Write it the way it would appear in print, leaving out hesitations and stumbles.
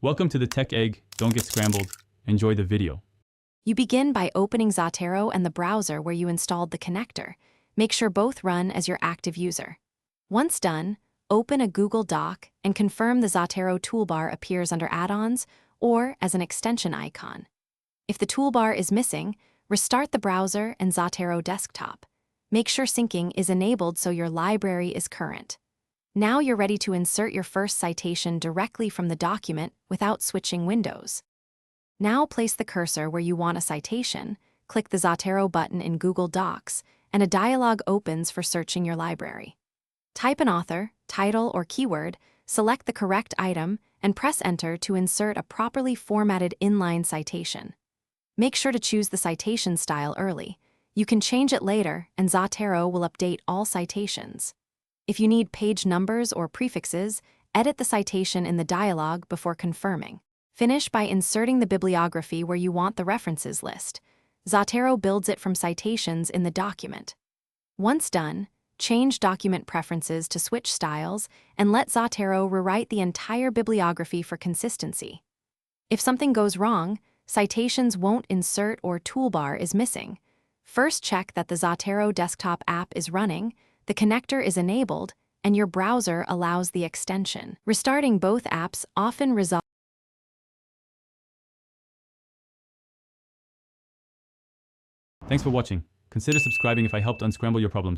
Welcome to the Tech Egg. Don't get scrambled. Enjoy the video. You begin by opening Zotero and the browser where you installed the connector. Make sure both run as your active user. Once done, open a Google Doc and confirm the Zotero toolbar appears under Add-ons or as an extension icon. If the toolbar is missing, restart the browser and Zotero desktop. Make sure syncing is enabled so your library is current. Now you're ready to insert your first citation directly from the document without switching windows. Now place the cursor where you want a citation, click the Zotero button in Google Docs, and a dialog opens for searching your library. Type an author, title, or keyword, select the correct item, and press Enter to insert a properly formatted inline citation. Make sure to choose the citation style early. You can change it later, and Zotero will update all citations. If you need page numbers or prefixes, edit the citation in the dialog before confirming. Finish by inserting the bibliography where you want the references list. Zotero builds it from citations in the document. Once done, change document preferences to switch styles and let Zotero rewrite the entire bibliography for consistency. If something goes wrong, citations won't insert or toolbar is missing. First check that the Zotero desktop app is running, the connector is enabled, and your browser allows the extension. Restarting both apps often resolves. Thanks for watching. Consider subscribing if I helped unscramble your problems.